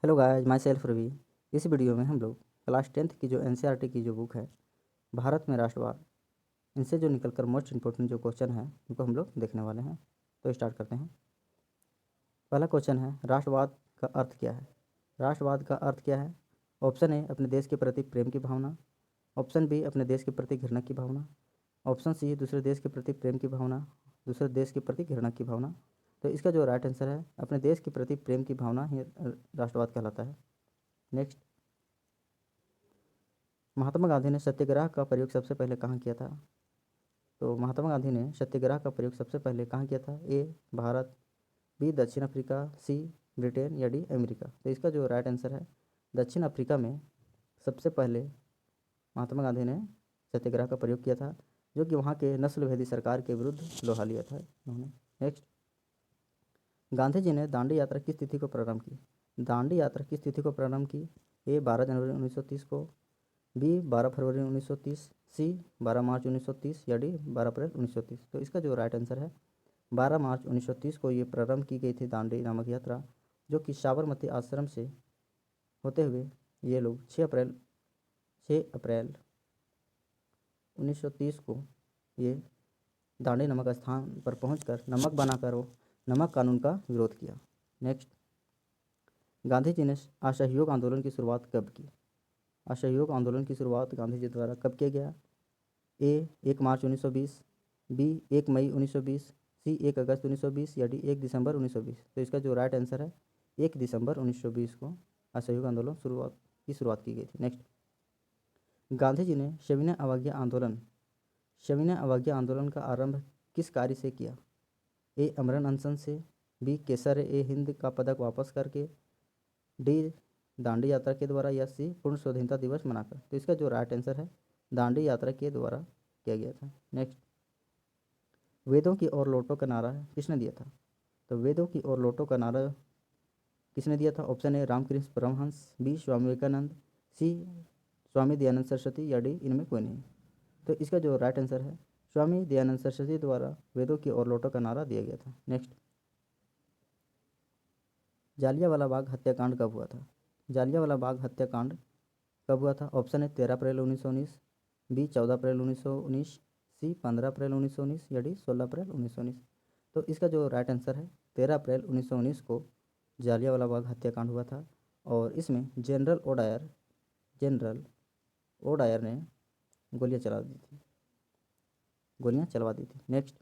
Hello guys, my self Ravi. इस video में हम लोग क्लास 10th की जो एनसीईआरटी की जो बुक है भारत में राष्ट्रवाद, इनसे जो निकलकर मोस्ट इंपॉर्टेंट जो क्वेश्चन है उनको हम लोग देखने वाले हैं। तो स्टार्ट करते हैं। पहला क्वेश्चन है, राष्ट्रवाद का अर्थ क्या है। राष्ट्रवाद का अर्थ क्या है। ऑप्शन ए, अपने देश के प्रति प्रेम की भावना। ऑप्शन बी, अपने देश के प्रति घृणा की भावना। ऑप्शन सी, दूसरे देश के प्रति प्रेम की भावना, दूसरे देश के प्रति घृणा की भावना। तो इसका जो राइट आंसर है, अपने देश के प्रति प्रेम की भावना ही राष्ट्रवाद कहलाता है। नेक्स्ट, महात्मा गांधी ने सत्याग्रह का प्रयोग सबसे पहले कहाँ किया था। तो महात्मा गांधी ने सत्याग्रह का प्रयोग सबसे पहले कहाँ किया था। ए, भारत। बी, दक्षिण अफ्रीका। सी, ब्रिटेन या डी, अमेरिका। तो इसका जो राइट आंसर है, दक्षिण अफ्रीका में सबसे पहले महात्मा गांधी ने सत्याग्रह का प्रयोग किया था, जो कि वहाँ के नस्लभेदी सरकार के विरुद्ध लोहा लिया था उन्होंने। नेक्स्ट, गांधी जी ने दांडी यात्रा किस तिथि को प्रारंभ की। दांडी यात्रा किस तिथि को प्रारंभ की। ए, 12 जनवरी 1930 को। बी, 12 फरवरी 1930। सी, 12 मार्च 1930 या डी, 12 अप्रैल 1930। तो इसका जो राइट आंसर है, 12 मार्च 1930 को ये प्रारंभ की गई थी दांडी नामक यात्रा, जो कि साबरमती आश्रम से होते हुए ये लोग 6 अप्रैल 1930 को ये दांडी नामक स्थान पर पहुंचकर नमक बनाकर वो नमक कानून का विरोध किया। नेक्स्ट, गांधी जी ने असहयोग आंदोलन की शुरुआत कब की। असहयोग आंदोलन की शुरुआत गांधी जी द्वारा कब किया गया। ए, 1 मार्च 1920। बी, 1 मई 1920। सी, 1 अगस्त 1920 या डी, 1 दिसंबर 1920। तो इसका जो राइट आंसर है, 1 दिसंबर 1920 को असहयोग आंदोलन शुरुआत की गई थी। नेक्स्ट, गांधी जी ने सविनय अवज्ञा आंदोलन का आरंभ किस कार्य से किया। ए, अमरण अनशन से। बी, केसर ए हिंद का पदक वापस करके। डी, दांडी यात्रा के द्वारा। या सी, पूर्ण स्वाधीनता दिवस मनाकर। तो इसका जो राइट आंसर है, दांडी यात्रा के द्वारा किया गया था। नेक्स्ट, वेदों की ओर लौटो का नारा किसने दिया था। तो वेदों की ओर लौटो का नारा किसने दिया था। Option A, Ramakrishna Paramahansa. B, Swami Vivekananda. C, Swami Dayananda Saraswati या डी, इनमें कोई नहीं। तो इसका जो राइट आंसर है, स्वामी दयानंद सरस्वती द्वारा वेदों की ओर लौटो का नारा दिया गया था। नेक्स्ट, जालियांवाला बाग हत्याकांड कब हुआ था। जालियांवाला बाग हत्याकांड कब हुआ था। ऑप्शन है 13 अप्रैल 1919। बी, 14 अप्रैल 1919। सी, 15 अप्रैल 1919 या डी, 16 अप्रैल 1919। तो इसका जो राइट आंसर है, 13 अप्रैल 1919 को जालियांवाला बाग हत्याकांड हुआ था, और इसमें जनरल ओडायर ने गोलियां चलवा दी थी। नेक्स्ट,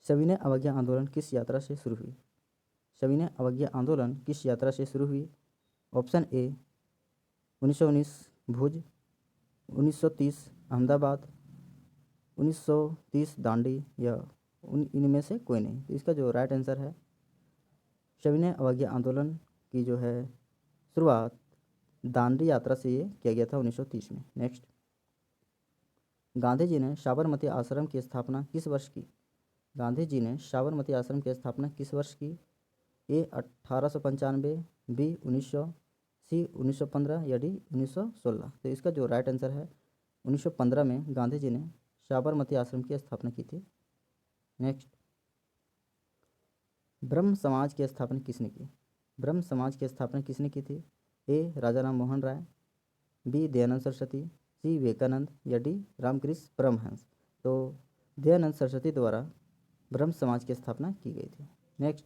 सविनय अवज्ञा आंदोलन किस यात्रा से शुरू हुई। सविनय अवज्ञा आंदोलन किस यात्रा से शुरू हुई। ऑप्शन ए, 1919 भुज। 1930 अहमदाबाद। 1930 दांडी या इनमें से कोई नहीं। तो इसका जो राइट आंसर है, सविनय अवज्ञा आंदोलन की जो है शुरुआत दांडी यात्रा से ये किया गया था 1930 में। नेक्स्ट, गांधी जी ने साबरमती आश्रम की स्थापना किस वर्ष की। गांधी जी ने साबरमती आश्रम की स्थापना किस वर्ष की। ए, 1895। बी, 1900। सी, 1915 या डी, 1916। तो इसका जो राइट आंसर है, 1915 में गांधी जी ने साबरमती आश्रम की स्थापना की थी। नेक्स्ट, ब्रह्म समाज की स्थापना किसने की। ब्रह्म समाज की स्थापना किसने की थी। ए, राजा राम मोहन राय। बी, दयानंद सरस्वती। सी, विवेकानंद या डी, रामकृष्ण परमहंस। तो दयानंद सरस्वती द्वारा ब्रह्म समाज की स्थापना की गई थी। नेक्स्ट,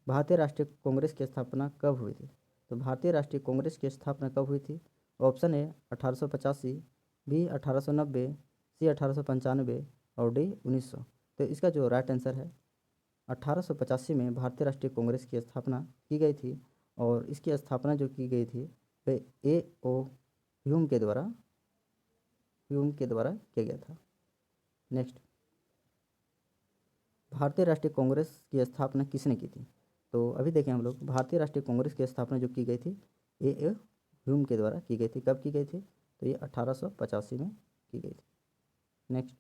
भारतीय राष्ट्रीय कांग्रेस की स्थापना कब हुई थी। तो भारतीय राष्ट्रीय कांग्रेस की स्थापना कब हुई थी। Option A, 1885। बी, 1890। सी, 1895 और डी, 1900। तो इसका जो राइट आंसर है, 1885 में भारतीय राष्ट्रीय कांग्रेस की स्थापना की गई थी, और इसकी स्थापना जो की गई थी वह ए ओ ह्यूम के द्वारा किया गया था। नेक्स्ट, भारतीय राष्ट्रीय कांग्रेस की स्थापना किसने की थी। तो अभी देखें हम लोग, भारतीय राष्ट्रीय कांग्रेस की स्थापना जो की गई थी ए ह्यूम के द्वारा की गई थी। कब की गई थी, तो ये 1885 में की गई थी। नेक्स्ट,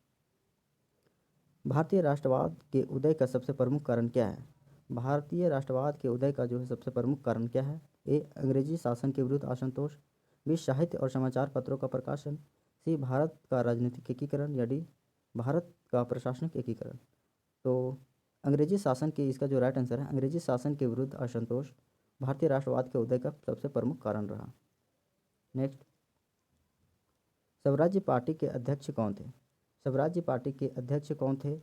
भारतीय राष्ट्रवाद के उदय का सबसे प्रमुख कारण क्या है। भारतीय राष्ट्रवाद के उदय का जो है सबसे प्रमुख कारण क्या है। ए, अंग्रेजी शासन के विरुद्ध असंतोष। बी, साहित्य और समाचार पत्रों का प्रकाशन। सी, भारत का राजनीतिक एकीकरण या डी, भारत का प्रशासनिक एकीकरण। तो अंग्रेजी शासन के, इसका जो राइट आंसर है, अंग्रेजी शासन के विरुद्ध असंतोष भारतीय राष्ट्रवाद के उदय का सबसे प्रमुख कारण रहा। नेक्स्ट, स्वराज्य पार्टी के अध्यक्ष कौन थे? स्वराज्य पार्टी के अध्यक्ष कौन थे?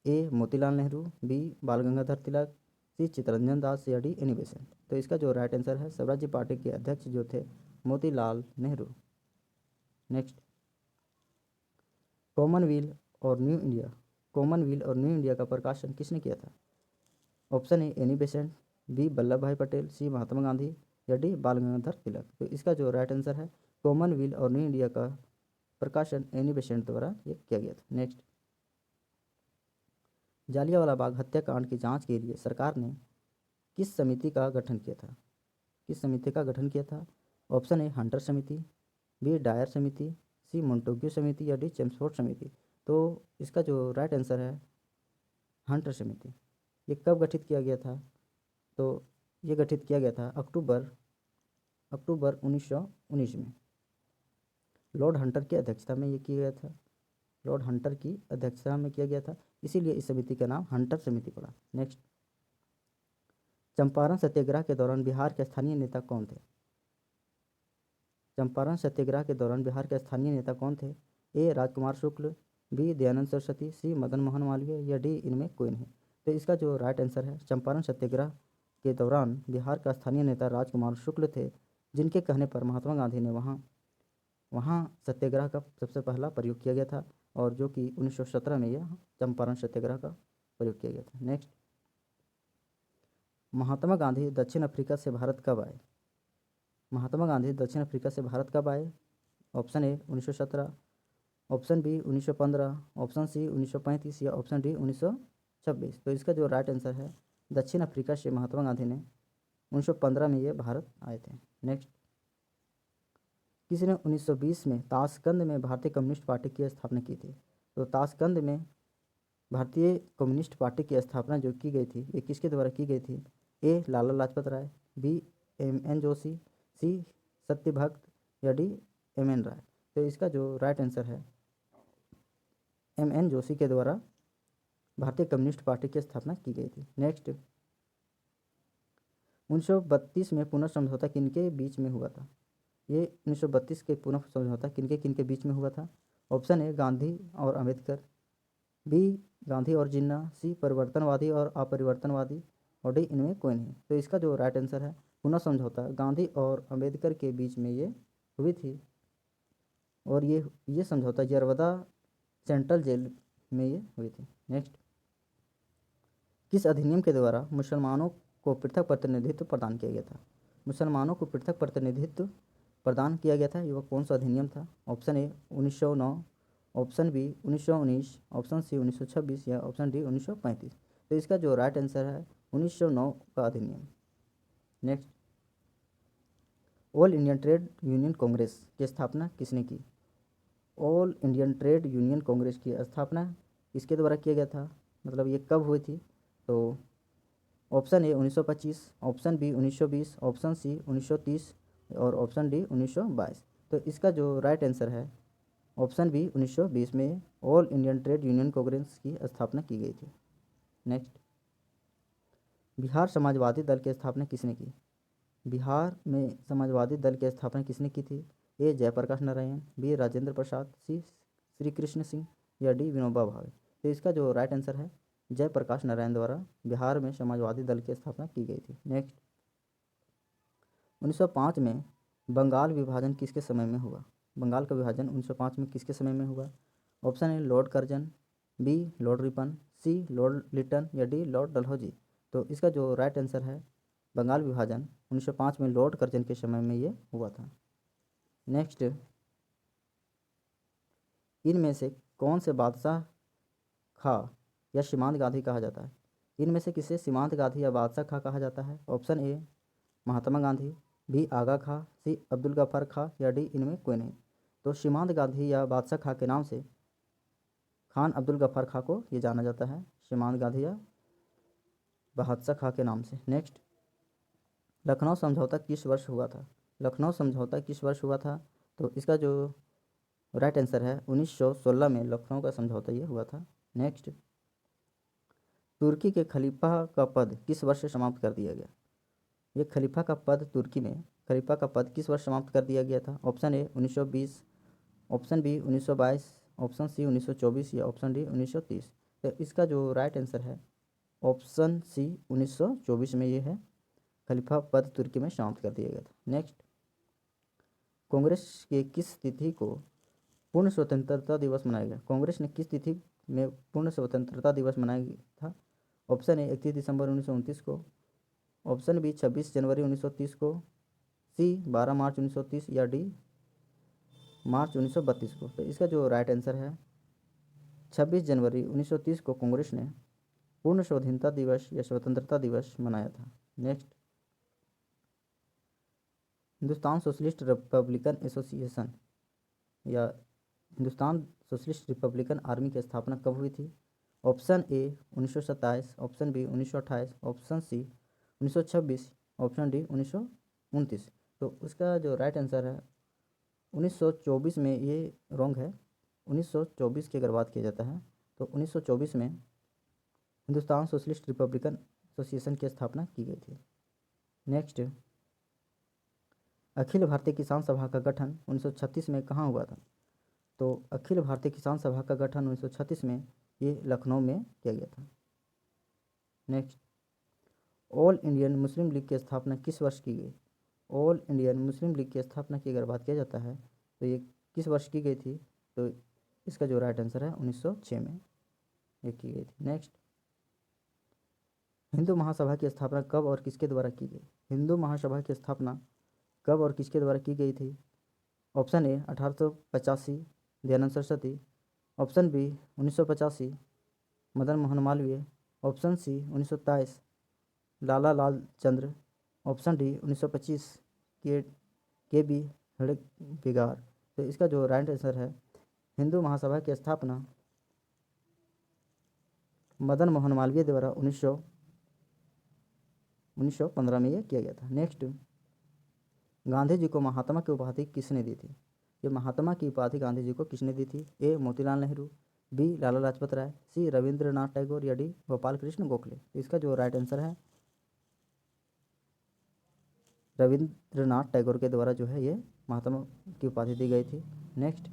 ए मोतीलाल नेहरू, बी बाल गंगाधर तिलक, सी चित्तरंजन दास या डी एनी बेसेंट। तो इसका जो राइट आंसर है, स्वराज्य पार्टी के अध्यक्ष जो थे मोतीलाल नेहरू। नेक्स्ट, कॉमनवेल्थ और न्यू इंडिया का प्रकाशन किसने किया था? Option A Annie Besant, B Vallabh bhai Patel, सी महात्मा गांधी या डी बाल गंगाधर तिलक। तो इसका जो राइट आंसर है, कॉमनवेल्थ और न्यू इंडिया का प्रकाशन एनी बेसेंट द्वारा ये किया गया था। नेक्स्ट, जालियांवाला बाग हत्याकांड की जांच के लिए सरकार ने किस समिति का गठन किया था? किस समिति का गठन किया था? ऑप्शन ए हंटर समिति, बी डायर समिति, सी मोंटेग्यू समिति या डी चेम्सफोर्ड समिति। तो इसका जो राइट आंसर है, हंटर समिति। ये कब गठित किया गया था? तो ये गठित किया गया था अक्टूबर 1919 में लॉर्ड हंटर की अध्यक्षता में ये किया गया था। लॉर्ड हंटर की अध्यक्षता में किया गया था, इसीलिए इस समिति का नाम हंटर समिति पड़ा। नेक्स्ट, चंपारण सत्याग्रह के दौरान बिहार के स्थानीय नेता कौन थे? चंपारण सत्याग्रह के दौरान बिहार के स्थानीय नेता कौन थे? ए राजकुमार शुक्ल, बी दयानंद सरस्वती, सी मदन मोहन मालवीय या डी इनमें कोई नहीं। तो इसका जो राइट आंसर है, चंपारण सत्याग्रह के दौरान बिहार का स्थानीय नेता राजकुमार शुक्ल थे, जिनके कहने पर महात्मा गांधी ने वहाँ सत्याग्रह का सबसे पहला प्रयोग किया गया था, और जो कि 1917 में यह चंपारण सत्याग्रह का प्रयोग किया गया था। नेक्स्ट, महात्मा गांधी दक्षिण अफ्रीका से भारत कब आए? महात्मा गांधी दक्षिण अफ्रीका से भारत कब आए? Option A 1917, option B 1915, option C 1935 या ऑप्शन डी 1926। तो इसका जो राइट आंसर है, दक्षिण अफ्रीका से महात्मा गांधी ने 1915 में ये भारत आए थे। नेक्स्ट, किसने 1920 में ताशकंद में भारतीय कम्युनिस्ट पार्टी की स्थापना की थी? तो ताशकंद में भारतीय कम्युनिस्ट पार्टी की स्थापना जो की गई थी, ये किसके द्वारा की गई थी? ए लाला लाजपत राय, बी एम.एन. जोशी, सी सत्यभक्त या डी एम.एन. राय। तो इसका जो राइट आंसर है, एम.एन. जोशी के द्वारा भारतीय कम्युनिस्ट पार्टी की स्थापना की गई थी। नेक्स्ट, 1932 में पुनः समझौता किनके बीच में हुआ था? ये 1932 के पुनः समझौता किनके बीच में हुआ था? ऑप्शन ए गांधी और अंबेडकर, बी गांधी और जिन्ना, सी परिवर्तनवादी और अपरिवर्तनवादी और डी इनमें कोई नहीं। तो इसका जो राइट आंसर है, पुनः समझौता गांधी और अंबेडकर के बीच में ये हुई थी, और ये समझौता यरवदा सेंट्रल जेल में ये हुई थी। नेक्स्ट, किस अधिनियम के द्वारा मुसलमानों को पृथक प्रतिनिधित्व प्रदान किया गया था? मुसलमानों को पृथक प्रतिनिधित्व प्रदान किया गया था, ये कौन सा अधिनियम था? Option A 1909, option B 1919, option C 1926 या ऑप्शन डी 1935। तो इसका जो राइट आंसर है, 1909 का अधिनियम। Next, all Indian trade union Congress की स्थापना किसने की? All Indian trade union Congress की स्थापना किसके द्वारा किया गया था? मतलब ये कब हुई थी? तो option A 1925, option B 1920, option C 1930 और ऑप्शन डी 1922। तो इसका जो राइट आंसर है, ऑप्शन बी 1920 में all Indian trade union Congress की स्थापना की गई थी। नेक्स्ट, बिहार समाजवादी दल की स्थापना किसने की? बिहार में समाजवादी दल की स्थापना किसने की थी? ए जयप्रकाश नारायण, बी राजेंद्र प्रसाद, सी श्री कृष्ण सिंह या डी विनोबा भावे। तो इसका जो राइट आंसर है, जयप्रकाश नारायण द्वारा बिहार में समाजवादी दल की स्थापना की गई थी। नेक्स्ट, 1905 में बंगाल विभाजन किसके समय में हुआ? बंगाल का विभाजन 1905 में किसके समय में हुआ? Option A Lord Curzon, B Lord Ripon, C Lord Lytton या डी लॉर्ड डलहौजी। तो इसका जो राइट आंसर है, बंगाल विभाजन 1905 में लॉर्ड कर्जन के समय में ये हुआ था। नेक्स्ट, इनमें से कौन से बादशाह खां या सीमांत गांधी कहा जाता है? इनमें से किसे सीमांत गांधी या बादशाह खां कहा जाता है? Option A Mahatma Gandhi, B Aga Khan, C Abdul Ghaffar Khan या डी इनमें कोई नहीं। तो सीमांत गांधी या बादशाह खां के नाम से खान अब्दुल गफ्फार खां को ये जाना जाता है, सीमांत गांधी या बादशाह खां के नाम से। नेक्स्ट, लखनऊ समझौता किस वर्ष हुआ था? लखनऊ समझौता किस वर्ष हुआ था? तो इसका जो राइट आंसर है, 1916 में लखनऊ का समझौता ये हुआ था। नेक्स्ट, तुर्की के खलीफा का पद किस वर्ष समाप्त कर दिया गया? ये खलीफा का पद तुर्की में खलीफा का पद किस वर्ष समाप्त कर दिया गया था? Option A 1920, option B 1922, option C 1924 या ऑप्शन डी 1930। तो इसका जो राइट आंसर है ऑप्शन सी 1924 में ये है, खलीफा पद तुर्की में समाप्त कर दिया गया था। नेक्स्ट, कांग्रेस के किस तिथि को पूर्ण स्वतंत्रता दिवस मनाया गया? कांग्रेस ने किस तिथि में पूर्ण स्वतंत्रता दिवस मनाया था? ऑप्शन ए 31 दिसंबर 1929 को, ऑप्शन बी 26 जनवरी 1930 को, सी 12 मार्च 1930 या डी मार्च 1932 को। तो इसका जो राइट आंसर है 26 जनवरी 1930 को कांग्रेस ने पूर्ण स्वाधीनता दिवस या स्वतंत्रता दिवस मनाया था। Next, Hindustan socialist Republican association या हिंदुस्तान सोशलिस्ट रिपब्लिकन आर्मी की स्थापना कब हुई थी? Option A 1927, option B 1928, option C 1926, option D 1929। तो उसका जो राइट आंसर है 1924 में, ये रॉन्ग है। 1924 की अगर बात किया जाता है तो 1924 में हिंदुस्तान सोशलिस्ट रिपब्लिकन एसोसिएशन की स्थापना की गई थी। नेक्स्ट, अखिल भारतीय किसान सभा का गठन 1936 में कहाँ हुआ था? तो अखिल भारतीय किसान सभा का गठन 1936 में ये लखनऊ में किया गया था। Next, all Indian Muslim league की स्थापना किस वर्ष की गई? ऑल इंडियन मुस्लिम लीग की स्थापना की अगर बात किया जाता है तो ये किस वर्ष की गई थी? तो इसका जो राइट आंसर है 1906 में ये की गई थी। नेक्स्ट, हिंदू महासभा की स्थापना कब और किसके द्वारा की गई? हिंदू महासभा की स्थापना कब और किसके द्वारा की गई थी? Option A 1885 Dayanand Saraswati, option B 1985 Madan Mohan Malviya, option C 1927 Lala Lal Chandra, option D 1925 K B हड़बिगार। तो इसका जो राइट आंसर है हिंदू महासभा की स्थापना मदन मोहन मालवीय द्वारा 1915 में ये किया गया था। नेक्स्ट, गांधी जी को महात्मा की उपाधि किसने दी थी? ये महात्मा की उपाधि गांधी जी को किसने दी थी? ए मोतीलाल नेहरू, बी लाला लाजपत राय, सी रविंद्रनाथ टैगोर या डी गोपाल कृष्ण गोखले। तो इसका जो राइट आंसर है रविंद्रनाथ टैगोर के द्वारा जो है ये महात्मा की उपाधि दी गई थी। नेक्स्ट,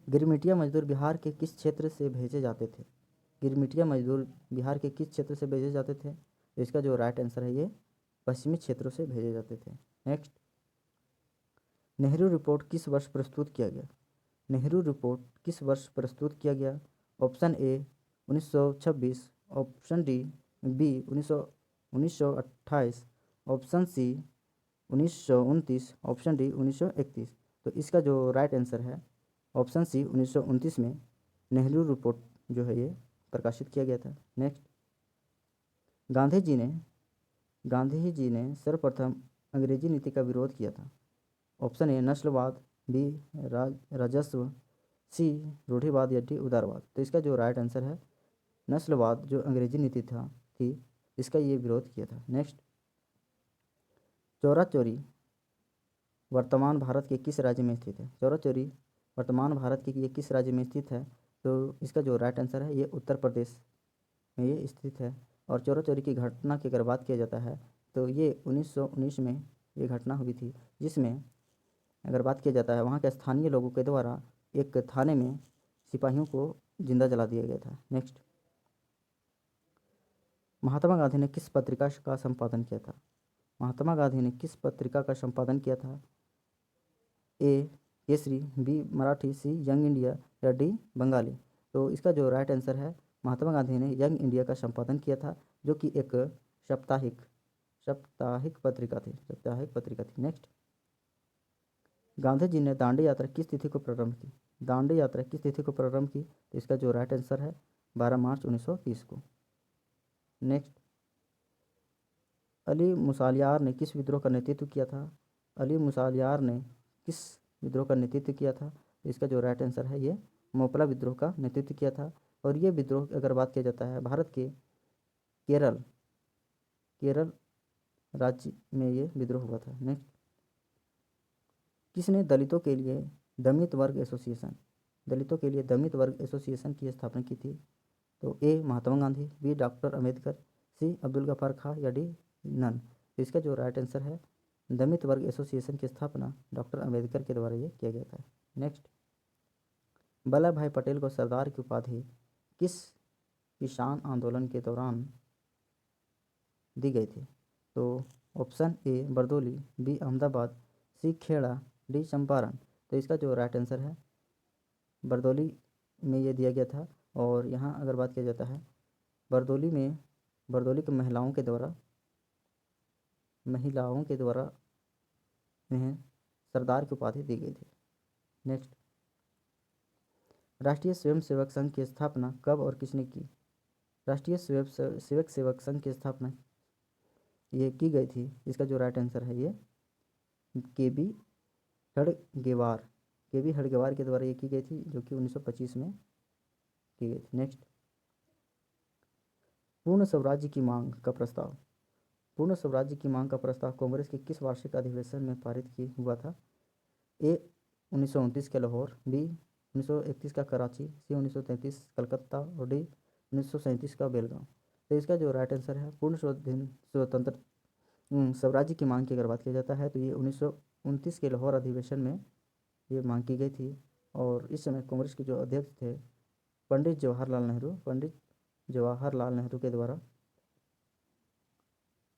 गिरमिटिया मजदूर बिहार के किस क्षेत्र से भेजे जाते थे? गिरमिटिया मजदूर बिहार के किस क्षेत्र से भेजे जाते थे? तो इसका जो राइट आंसर है ये पश्चिमी क्षेत्रों से भेजे जाते थे। नेक्स्ट, नेहरू रिपोर्ट किस वर्ष प्रस्तुत किया गया? नेहरू रिपोर्ट किस वर्ष प्रस्तुत किया गया? Option A 1926, option D B 1928, option C 1929, option D 1931। तो इसका जो राइट आंसर है ऑप्शन सी 1929 में नेहरू रिपोर्ट जो है ये प्रकाशित किया गया था। नेक्स्ट, गांधी जी ने सर्वप्रथम अंग्रेजी नीति का विरोध किया था। ऑप्शन ए नस्लवाद, बी राजस्व, सी रूढ़िवाद या डी उदारवाद। तो इसका जो राइट आंसर है नस्लवाद जो अंग्रेजी नीति थी इसका ये विरोध किया था। नेक्स्ट, चौरा चौरी वर्तमान भारत के किस राज्य में स्थित है? चौरा चौरी वर्तमान भारत के ये किस राज्य में स्थित है? तो इसका जो राइट आंसर है ये उत्तर प्रदेश में ये स्थित है। और चौरा चौरी की घटना की अगर बात किया जाता है तो ये 1919 में ये घटना हुई थी, जिसमें अगर बात किया जाता है वहाँ के स्थानीय लोगों के द्वारा एक थाने में सिपाहियों को जिंदा जला दिया गया था। नेक्स्ट, महात्मा गांधी ने किस पत्रिका का संपादन किया था? महात्मा गांधी ने किस पत्रिका का संपादन किया था? ए केसरी, बी मराठी, सी यंग इंडिया या डी बंगाली। तो इसका जो राइट आंसर है महात्मा गांधी ने यंग इंडिया का संपादन किया था, जो कि एक साप्ताहिक पत्रिका थी। नेक्स्ट, गांधी जी ने दांडी यात्रा किस तिथि को प्रारंभ की? दांडी यात्रा किस तिथि को प्रारंभ की? तो इसका जो राइट आंसर है 12 मार्च 1930 को। नेक्स्ट, अली मुसालियार ने किस विद्रोह का नेतृत्व किया था? अली मुसालियार ने किस विद्रोह का नेतृत्व किया था? तो इसका जो राइट आंसर है ये मोपला विद्रोह का नेतृत्व किया था। और ये विद्रोह अगर बात किया जाता है भारत के केरल राज्य में ये विद्रोह हुआ था। नेक्स्ट, किसने दलितों के लिए दलित वर्ग एसोसिएशन की स्थापना की थी? तो ए महात्मा गांधी, बी डॉक्टर अम्बेडकर, सी अब्दुल गफार खां या डी नन। तो इसका जो राइट आंसर है दलित वर्ग एसोसिएशन की स्थापना डॉक्टर अंबेडकर के द्वारा ये किया गया था। नेक्स्ट, वल्लभ भाई पटेल को सरदार की उपाधि किस किसान आंदोलन के दौरान दी गई थी? तो option A Bardoli, B Ahmedabad, C Kheda, D Champaran. तो इसका जो राइट आंसर है बरदौली में ये दिया गया था। और यहाँ अगर बात किया जाता है बरदौली की महिलाओं के द्वारा इन्हें सरदार की उपाधि दी गई थी। नेक्स्ट, राष्ट्रीय स्वयंसेवक संघ की स्थापना कब और किसने की? राष्ट्रीय स्वयंसेवक संघ की स्थापना ये की गई थी। इसका जो राइट आंसर है ये हड़गेवार के द्वारा ये की गई थी, जो कि 1925 में की गई थी। नेक्स्ट, पूर्ण स्वराज्य की मांग का प्रस्ताव कांग्रेस के किस वार्षिक अधिवेशन में पारित हुआ था? ए 1929 के लाहौर, बी 1931 का कराची, सी 1933 कलकत्ता और डी 1937 का बेलगांव। तो इसका जो राइट आंसर है पूर्ण स्वतंत्र स्वराज्य की मांग की अगर बात किया जाता है तो ये 1929 के लाहौर अधिवेशन में ये मांग की गई थी। और इस समय कांग्रेस के जो अध्यक्ष थे पंडित जवाहरलाल नेहरू के द्वारा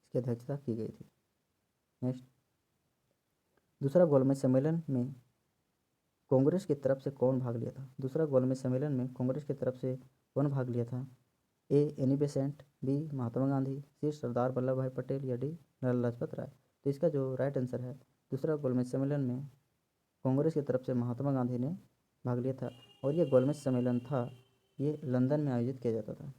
इसकी अध्यक्षता की गई थी। नेक्स्ट, दूसरा गोलमेज सम्मेलन में कांग्रेस की तरफ से कौन भाग लिया था? ए Annie Besant, B Mahatma Gandhi, सी सरदार वल्लभ भाई पटेल या डी लाला लाजपत राय। तो इसका जो राइट आंसर है दूसरा गोलमेज सम्मेलन में कांग्रेस की तरफ से महात्मा गांधी ने भाग लिया था। और ये गोलमेज सम्मेलन था ये लंदन में आयोजित किया जाता था।